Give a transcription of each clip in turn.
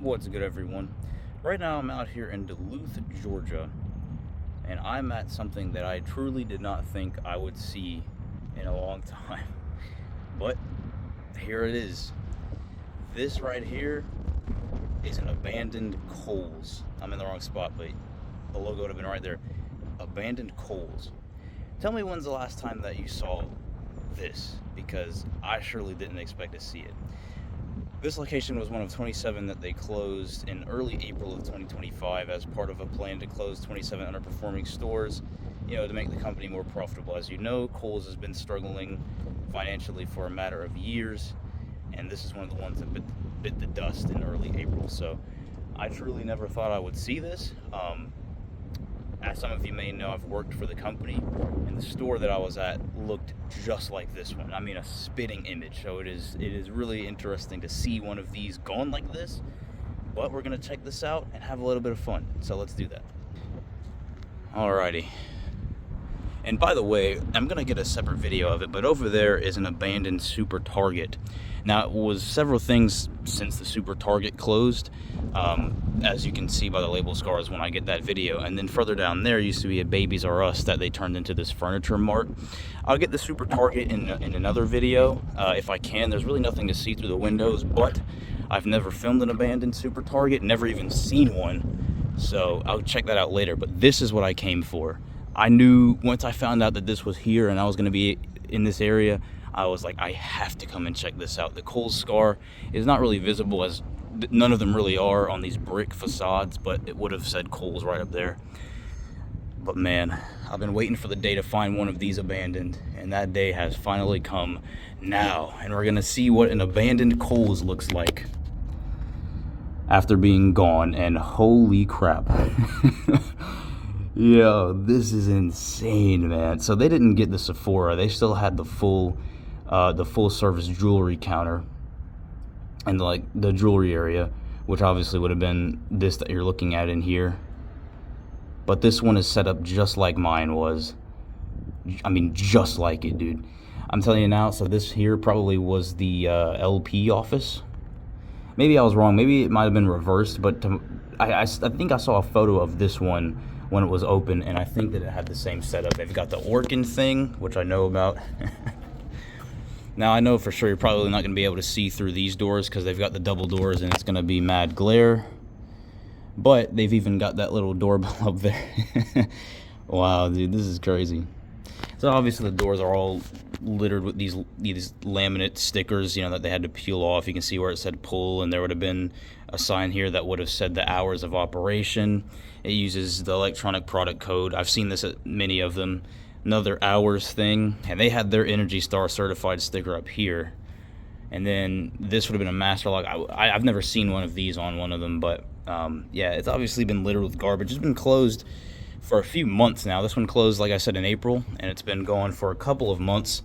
What's good, everyone? Right now I'm out here in Duluth, Georgia, and I'm at something that I truly did not think I would see in a long time. But here it is. This right here is an abandoned Kohl's. I'm in the wrong spot, but the logo would have been right there. Abandoned Kohl's. Tell me when's the last time that you saw this, because I surely didn't expect to see it. This location was one of 27 that they closed in early April of 2025 as part of a plan to close 27 underperforming stores, to make the company more profitable. As you know, Kohl's has been struggling financially for a matter of years, and this is one of the ones that bit the dust in early April. So I truly never thought I would see this. As some of you may know, I've worked for the company, and the store that I was at looked just like this one. I mean, a spitting image. So it is really interesting to see one of these gone like this. But we're gonna check this out and have a little bit of fun. So let's do that. Alrighty. And by the way, I'm gonna get a separate video of it, but over there is an abandoned Super Target. Now, it was several things since the Super Target closed, as you can see by the label scars when I get that video. And then further down there used to be a Babies R Us that they turned into this furniture mart. I'll get the Super Target in another video if I can. There's really nothing to see through the windows, but I've never filmed an abandoned Super Target, never even seen one. So I'll check that out later, but this is what I came for. I knew once I found out that this was here and I was going to be in this area, I was like, I have to come and check this out. The Kohl scar is not really visible, as none of them really are on these brick facades, but it would have said Kohl's right up there. But man, I've been waiting for the day to find one of these abandoned, and that day has finally come now. And we're gonna see what an abandoned Kohl's looks like after being gone, and holy crap. Yo, this is insane, man. So they didn't get the Sephora. They still had the full service jewelry counter and the jewelry area, which obviously would have been this that you're looking at in here. But this one is set up just like mine was. I mean, just like it, dude. I'm telling you now. So this here probably was the LP office. Maybe I was wrong. Maybe it might have been reversed, but I think I saw a photo of this one when it was open, and I think that it had the same setup. They've got the Orkin thing, which I know about. Now, I know for sure you're probably not going to be able to see through these doors because they've got the double doors and it's going to be mad glare. But they've even got that little doorbell up there. Wow, dude, this is crazy. So obviously the doors are all littered with these laminate stickers, that they had to peel off. You can see where it said pull, and there would have been a sign here that would have said the hours of operation. It uses the electronic product code. I've seen this at many of them. Another hours thing, and they had their Energy Star certified sticker up here. And then this would have been a master lock. I've never seen one of these on one of them, but yeah, it's obviously been littered with garbage. It's been closed for a few months now. This one closed, like I said, in April, and it's been going for a couple of months,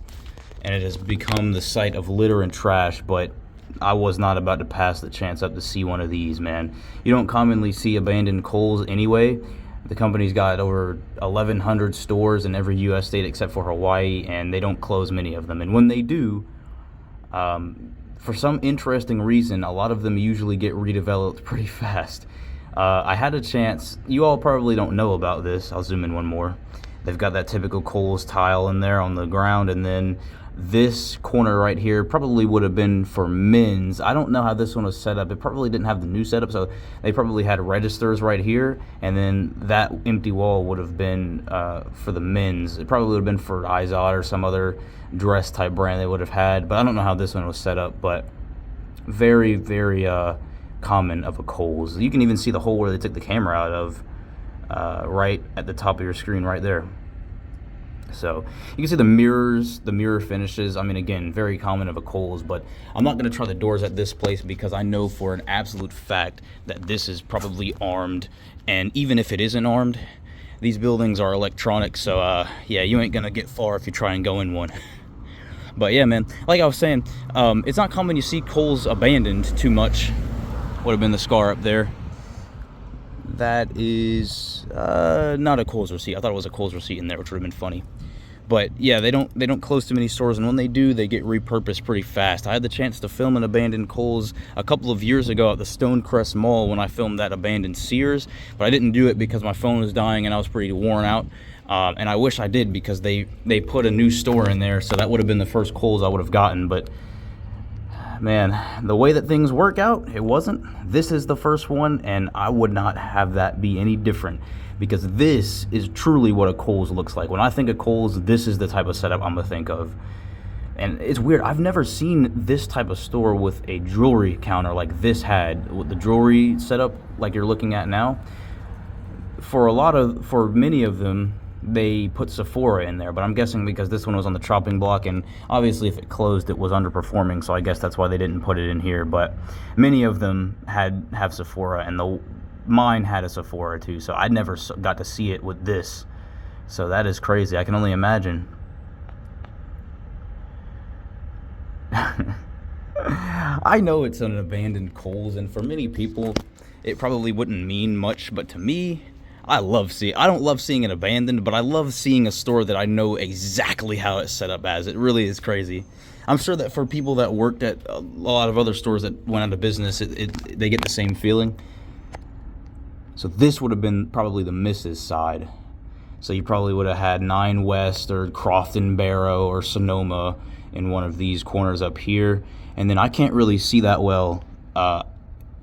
and it has become the site of litter and trash. But I was not about to pass the chance up to see one of these, man. You don't commonly see abandoned Kohl's anyway. The company's got over 1,100 stores in every U.S. state except for Hawaii, and they don't close many of them. And when they do, for some interesting reason, a lot of them usually get redeveloped pretty fast. I had a chance. You all probably don't know about this. I'll zoom in one more. They've got that typical Kohl's tile in there on the ground, and then this corner right here probably would have been for men's. I don't know how this one was set up. It probably didn't have the new setup, so they probably had registers right here, and then that empty wall would have been for the men's. It probably would have been for Izod or some other dress type brand they would have had, but I don't know how this one was set up. But very, very common of a Kohl's. You can even see the hole where they took the camera out of. right at the top of your screen right there. So you can see the mirrors, the mirror finishes. I mean, again, very common of a Kohl's, but I'm not going to try the doors at this place because I know for an absolute fact that this is probably armed. And even if it isn't armed, these buildings are electronic. So yeah, you ain't going to get far if you try and go in one. But yeah, man, like I was saying, it's not common you see Kohl's abandoned too much. Would have been the scar up there. That is not a Kohl's receipt. I thought it was a Kohl's receipt in there, which would have been funny. But yeah, they don't close too many stores, and when they do, they get repurposed pretty fast. I had the chance to film an abandoned Kohl's a couple of years ago at the Stonecrest Mall when I filmed that abandoned Sears, but I didn't do it because my phone was dying and I was pretty worn out. And I wish I did because they put a new store in there, so that would have been the first Kohl's I would have gotten. But man, the way that things work out, it wasn't. This is the first one, and I would not have that be any different, because this is truly what a Kohl's looks like. When I think of Kohl's, this is the type of setup I'm gonna think of. And it's weird, I've never seen this type of store with a jewelry counter like this had, with the jewelry setup like you're looking at now. For many of them, they put Sephora in there, but I'm guessing because this one was on the chopping block, and obviously if it closed it was underperforming, so I guess that's why they didn't put it in here. But many of them have Sephora, and mine had a Sephora too, so I never got to see it with this. So that is crazy. I can only imagine. I know it's an abandoned Kohl's, and for many people it probably wouldn't mean much, but to me, I don't love seeing it abandoned, but I love seeing a store that I know exactly how it's set up as. It really is crazy. I'm sure that for people that worked at a lot of other stores that went out of business, they get the same feeling. So this would have been probably the Mrs. side. So you probably would have had 9 West or Crofton Barrow or Sonoma in one of these corners up here. And then I can't really see that well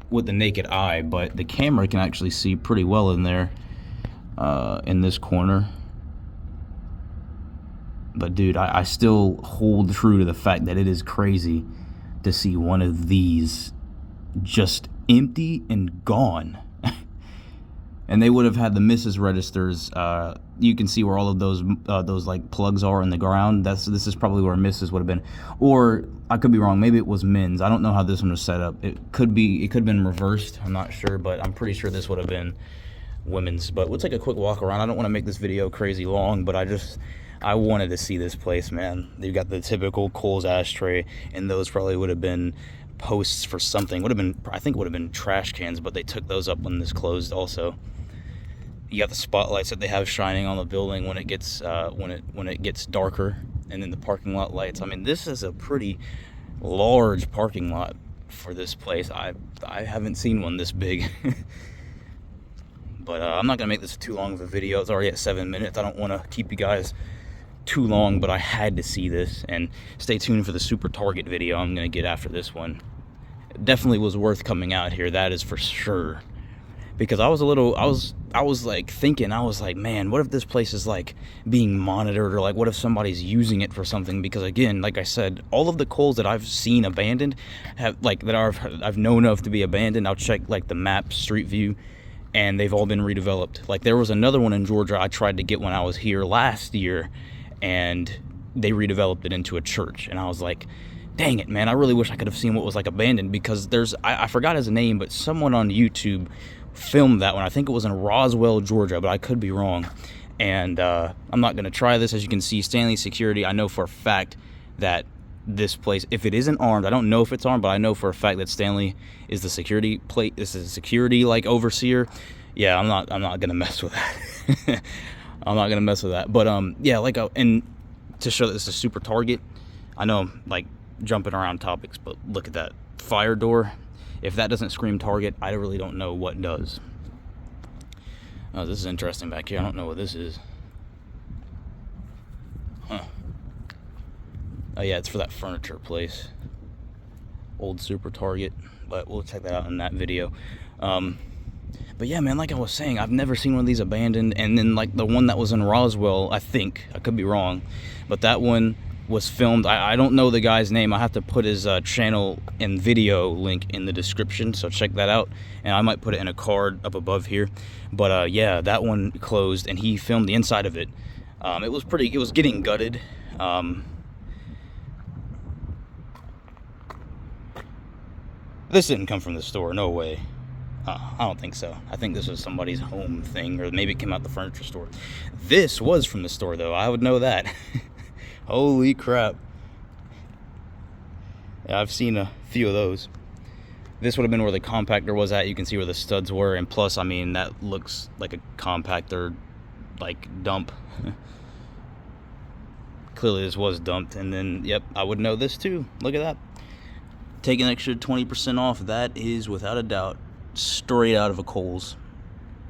with the naked eye, but the camera can actually see pretty well in there. In this corner. But dude, I still hold true to the fact that it is crazy to see one of these just empty and gone. And they would have had the Mrs. registers. You can see where all of those like plugs are in the ground. This is probably where Mrs. would have been, or I could be wrong. Maybe it was men's. I don't know how this one was set up. It could have been reversed. I'm not sure, but I'm pretty sure this would have been women's. But we'll take a quick walk around. I don't want to make this video crazy long, but I wanted to see this place, man. You've got the typical Kohl's ashtray, and those probably would have been posts for something. I think would have been trash cans, but they took those up when this closed also. You got the spotlights that they have shining on the building when it gets darker, and then the parking lot lights. I mean, this is a pretty large parking lot for this place. I haven't seen one this big. But I'm not going to make this too long of a video. It's already at 7 minutes. I don't want to keep you guys too long, but I had to see this. And stay tuned for the Super Target video I'm going to get after this one. It definitely was worth coming out here, that is for sure. Because I was like thinking, man, what if this place is like being monitored, or like what if somebody's using it for something? Because again, like I said, all of the Kohl's that I've seen abandoned I've known of to be abandoned. I'll check like the map, Street View, and they've all been redeveloped. Like there was another one in Georgia I tried to get when I was here last year, and they redeveloped it into a church, and I was like, dang it, man, I really wish I could have seen what was like abandoned, because I forgot his name, but someone on YouTube filmed that one. I think it was in Roswell, Georgia, but I could be wrong. And I'm not going to try this. As you can see, Stanley Security, I know for a fact that this place, if it isn't armed, I don't know if it's armed, but I know for a fact that Stanley is the security plate. This is a security like overseer. Yeah, I'm not gonna mess with that. I'm not gonna mess with that. But yeah, and to show that this is Super Target, I know I'm like jumping around topics, but look at that fire door. If that doesn't scream Target, I really don't know what does. Oh, this is interesting back here. I don't know what this is. Huh. Oh yeah, it's for that furniture place. Old Super Target, but we'll check that out in that video. But yeah, man, like I was saying, I've never seen one of these abandoned. And then like the one that was in Roswell, I think, I could be wrong, but that one was filmed. I don't know the guy's name. I have to put his channel and video link in the description, so check that out. And I might put it in a card up above here. But yeah, that one closed, and he filmed the inside of it. It was getting gutted. This didn't come from the store, no way. I don't think so. I think this was somebody's home thing, or maybe it came out the furniture store. This was from the store, though. I would know that. Holy crap. Yeah, I've seen a few of those. This would have been where the compactor was at. You can see where the studs were, and plus, I mean, that looks like a compactor, like, dump. Clearly this was dumped. And then, yep, I would know this too. Look at that. Take an extra 20% off. That is, without a doubt, straight out of a Kohl's.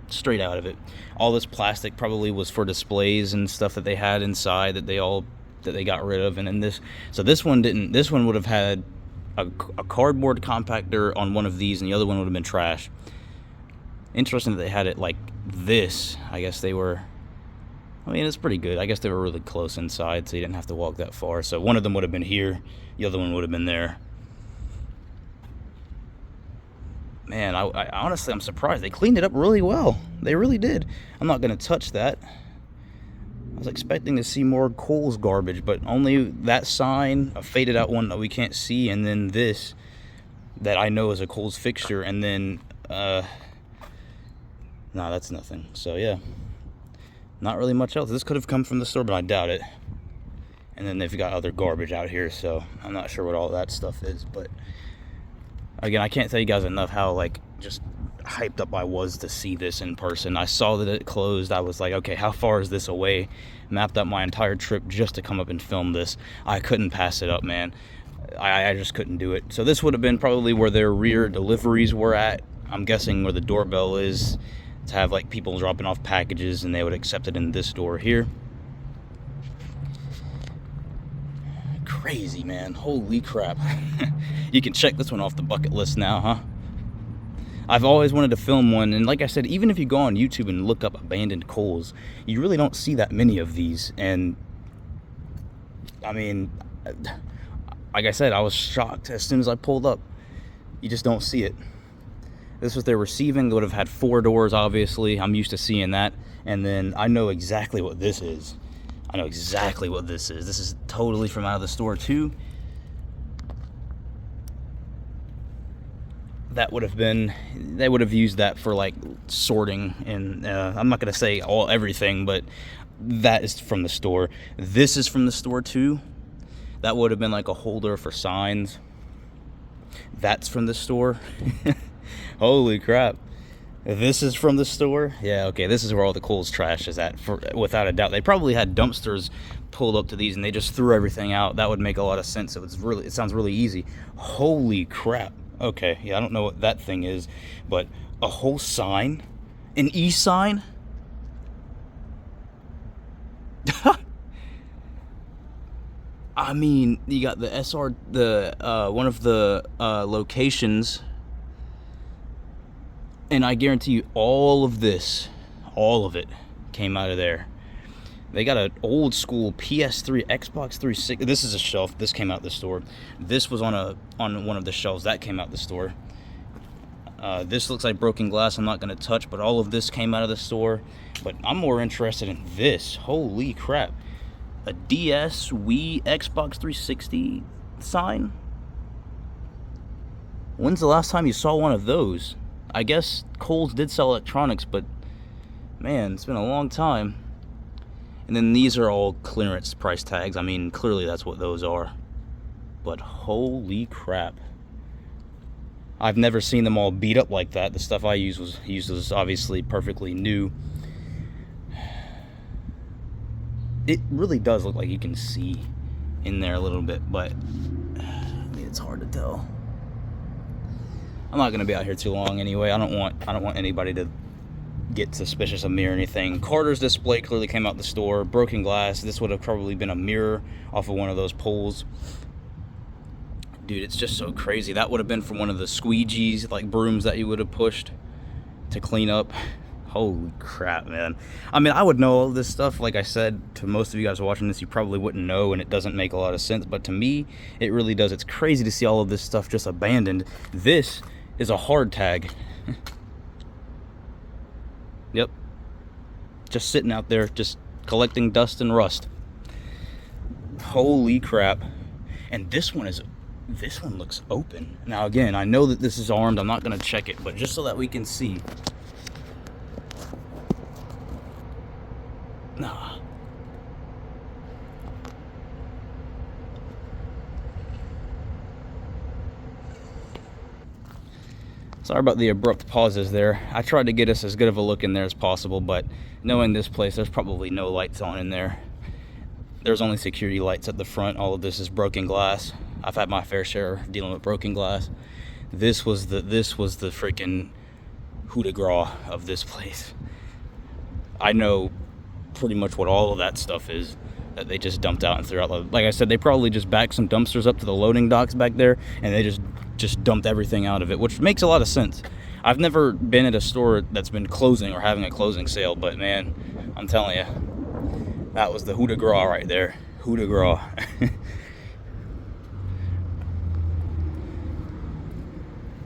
Straight out of it. All this plastic probably was for displays and stuff that they had inside that they got rid of. And then this one would have had a cardboard compactor on one of these, and the other one would have been trash. Interesting that they had it like this. I guess they were, I mean, it's pretty good. I guess they were really close inside, so you didn't have to walk that far. So one of them would have been here, the other one would have been there. Man, I honestly, I'm surprised. They cleaned it up really well. They really did. I'm not going to touch that. I was expecting to see more Kohl's garbage, but only that sign, a faded out one that we can't see, and then this that I know is a Kohl's fixture, and then, nah, that's nothing. So, yeah. Not really much else. This could have come from the store, but I doubt it. And then they've got other garbage out here, so I'm not sure what all that stuff is. But again, I can't tell you guys enough how, like, just hyped up I was to see this in person. I saw that it closed. I was like, okay, how far is this away? Mapped out my entire trip just to come up and film this. I couldn't pass it up, man. I just couldn't do it. So this would have been probably where their rear deliveries were at. I'm guessing where the doorbell is, to have like people dropping off packages, and they would accept it in this door here. Crazy, man. Holy crap. You can check this one off the bucket list now, huh? I've always wanted to film one, and like I said, even if you go on YouTube and look up abandoned Kohl's, you really don't see that many of these. And I mean, like I said, I was shocked as soon as I pulled up. You just don't see it. This was their receiving. They would have had 4 doors, obviously. I'm used to seeing that. And then I know exactly what this is. I know exactly what this is. This is totally from out of the store, too. That would have been, they would have used that for like sorting. And I'm not going to say everything, but that is from the store. This is from the store, too. That would have been like a holder for signs. That's from the store. Holy crap. This is from the store. Yeah, okay, this is where all the Kohl's trash is at, without a doubt. They probably had dumpsters pulled up to these, and they just threw everything out. That would make a lot of sense. It sounds really easy. Holy crap. Okay, yeah, I don't know what that thing is, but a whole sign? An e-sign? I mean, you got the SR, one of the locations, and I guarantee you all of this, all of it came out of there. They got an old school PS3, Xbox 360. This is a shelf. This came out the store. This was on one of the shelves. That came out the store. This looks like broken glass. I'm not going to touch, but all of this came out of the store. But I'm more interested in this. Holy crap. A DS, Wii, Xbox 360 sign? When's the last time you saw one of those? I guess Kohl's did sell electronics, but man, it's been a long time. And then these are all clearance price tags. I mean, clearly that's what those are. But holy crap. I've never seen them all beat up like that. The stuff I used was obviously perfectly new. It really does look like you can see in there a little bit, but I mean, it's hard to tell. I'm not gonna be out here too long anyway. I don't want anybody to get suspicious of me or anything. Carter's display clearly came out the store. Broken glass. This would have probably been a mirror off of one of those poles. Dude, it's just so crazy. That would have been from one of the squeegees, like brooms that you would have pushed to clean up. Holy crap, man. I mean, I would know all this stuff. Like I said, to most of you guys watching this, you probably wouldn't know, and it doesn't make a lot of sense. But to me, it really does. It's crazy to see all of this stuff just abandoned. This is a hard tag. Yep. Just sitting out there, just collecting dust and rust. Holy crap. And this one looks open. Now again, I know that this is armed. I'm not going to check it, but just so that we can see. Nah. Sorry about the abrupt pauses there. I tried to get us as good of a look in there as possible, but knowing this place, there's probably no lights on in there. There's only security lights at the front. All of this is broken glass. I've had my fair share of dealing with broken glass. This was the freaking coup de grace of this place. I know pretty much what all of that stuff is that they just dumped out and threw out. Like I said, they probably just backed some dumpsters up to the loading docks back there, and they just dumped everything out of it, which makes a lot of sense. I've never been at a store that's been closing or having a closing sale, but man, I'm telling you, that was the coup de grace right there. Coup de grace.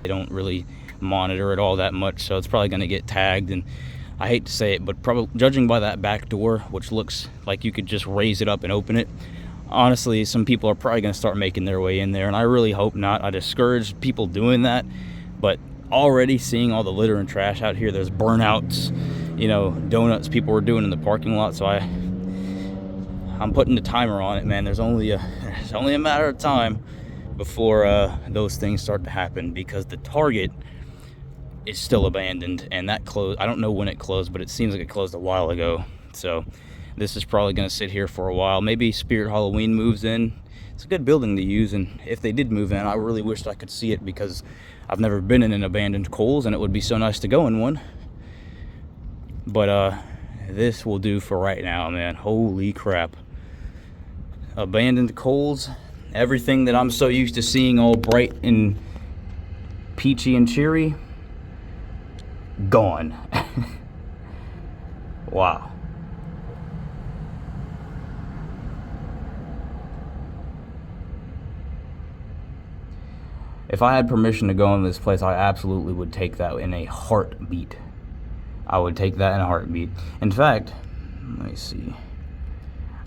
They don't really monitor it all that much, so it's probably going to get tagged. And I hate to say it, but probably judging by that back door, which looks like you could just raise it up and open it, honestly, some people are probably going to start making their way in there, and I really hope not. I discourage people doing that, but already seeing all the litter and trash out here, there's burnouts, you know, donuts people were doing in the parking lot, so I'm putting the timer on it, man. There's only a matter of time before those things start to happen, because the Target is still abandoned, and that closed. I don't know when it closed, but it seems like it closed a while ago. So this is probably going to sit here for a while. Maybe Spirit Halloween moves in. It's a good building to use, and if they did move in, I really wished I could see it, because I've never been in an abandoned Kohl's, and it would be so nice to go in one. But this will do for right now, man. Holy crap. Abandoned Kohl's. Everything that I'm so used to seeing all bright and peachy and cheery, gone. Wow. If I had permission to go in this place, I absolutely would take that in a heartbeat. I would take that in a heartbeat. In fact, let me see.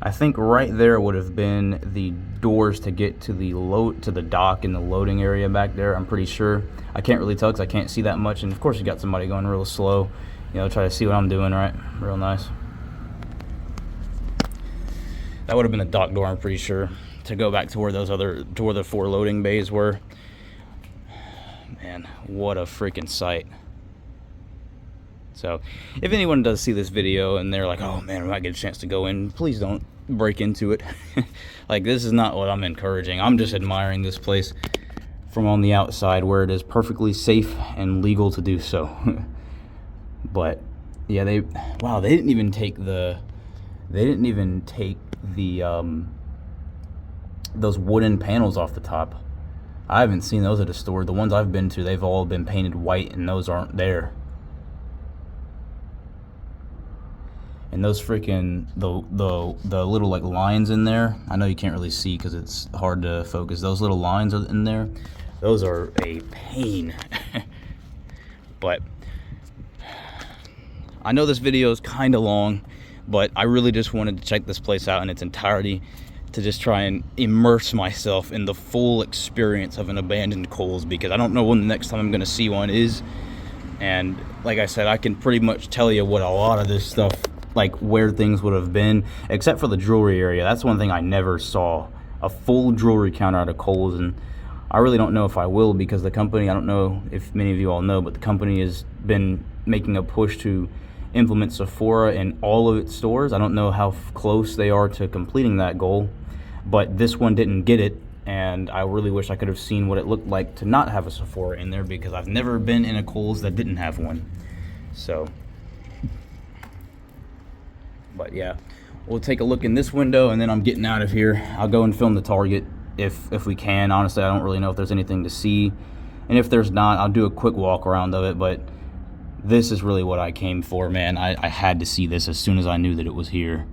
I think right there would have been the doors to get to the dock in the loading area back there. I'm pretty sure. I can't really tell because I can't see that much. And of course, you got somebody going real slow. You know, try to see what I'm doing, right? Real nice. That would have been the dock door, I'm pretty sure, to go back to where the 4 loading bays were. Man, what a freaking sight. So if anyone does see this video and they're like, oh man, we might get a chance to go in, please don't break into it. Like, this is not what I'm encouraging. I'm just admiring this place from on the outside, where it is perfectly safe and legal to do so. But yeah, they didn't even take those wooden panels off the top. I haven't seen those at a store. The ones I've been to, they've all been painted white, and those aren't there. And those freaking the little like lines in there, I know you can't really see because it's hard to focus. Those little lines are in there. Those are a pain. But I know this video is kind of long, but I really just wanted to check this place out in its entirety, to just try and immerse myself in the full experience of an abandoned Kohl's, because I don't know when the next time I'm going to see one is. And like I said, I can pretty much tell you what a lot of this stuff, like where things would have been, except for the jewelry area. That's one thing I never saw, a full jewelry counter at a Kohl's. And I really don't know if I will, because the company, I don't know if many of you all know, but the company has been making a push to implement Sephora in all of its stores. I don't know how close they are to completing that goal, but this one didn't get it, and I really wish I could have seen what it looked like to not have a Sephora in there, because I've never been in a Kohl's that didn't have one. So, but yeah, we'll take a look in this window, and then I'm getting out of here. I'll go and film the Target if we can. Honestly, I don't really know if there's anything to see, and if there's not, I'll do a quick walk around of it. But this is really what I came for, man. I had to see this as soon as I knew that it was here.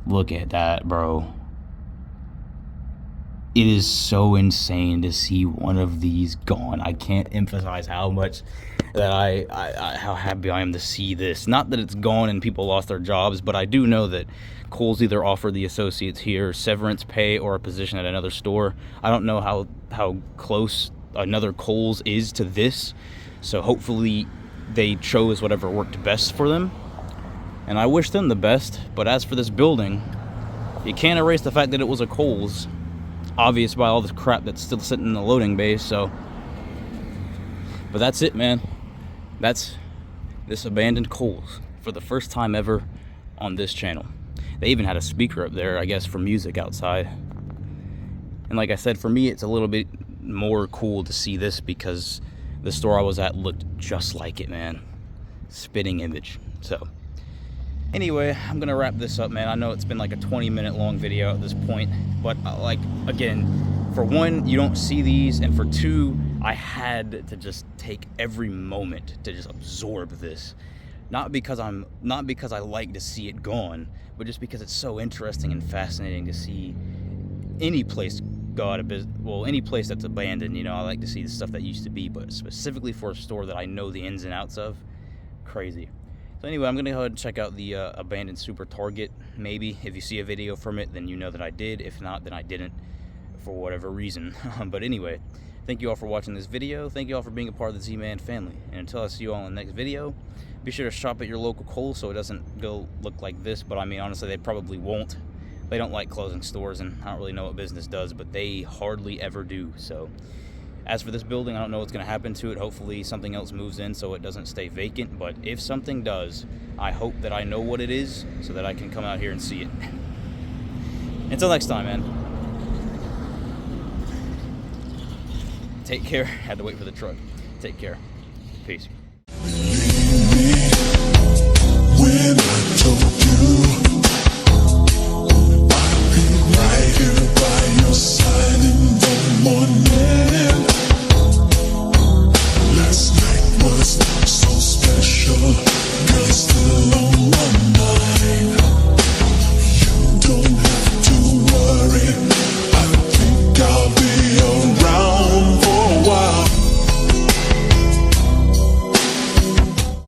Look at that, bro. It is so insane to see one of these gone. I can't emphasize how much that how happy I am to see this. Not that it's gone and people lost their jobs, but I do know that Kohl's either offered the associates here severance pay or a position at another store. I don't know how close another Kohl's is to this, so hopefully they chose whatever worked best for them, and I wish them the best. But as for this building, you can't erase the fact that it was a Kohl's, obvious by all this crap that's still sitting in the loading bay. So, but that's it, man. That's this abandoned Kohl's for the first time ever on this channel. They even had a speaker up there, I guess, for music outside. And like I said, for me, it's a little bit more cool to see this because the store I was at looked just like it, man. Spitting image. So anyway, I'm gonna wrap this up, man. I know it's been like a 20-minute long video at this point, but like, again, for one, you don't see these, and for two, I had to just take every moment to just absorb this. Not because I like to see it gone, but just because it's so interesting and fascinating to see any place any place that's abandoned. You know, I like to see the stuff that used to be, but specifically for a store that I know the ins and outs of, crazy. So anyway, I'm gonna go ahead and check out the abandoned Super Target. Maybe if you see a video from it, then you know that I did. If not, then I didn't, for whatever reason. But anyway, thank you all for watching this video. Thank you all for being a part of the Z-Man family. And until I see you all in the next video, be sure to shop at your local Kohl's so it doesn't go look like this. But I mean, honestly, they probably won't. They don't like closing stores, and I don't really know what business does, but they hardly ever do. So as for this building, I don't know what's going to happen to it. Hopefully something else moves in so it doesn't stay vacant. But if something does, I hope that I know what it is so that I can come out here and see it. Until next time, man. Take care. Had to wait for the truck. Take care. Peace.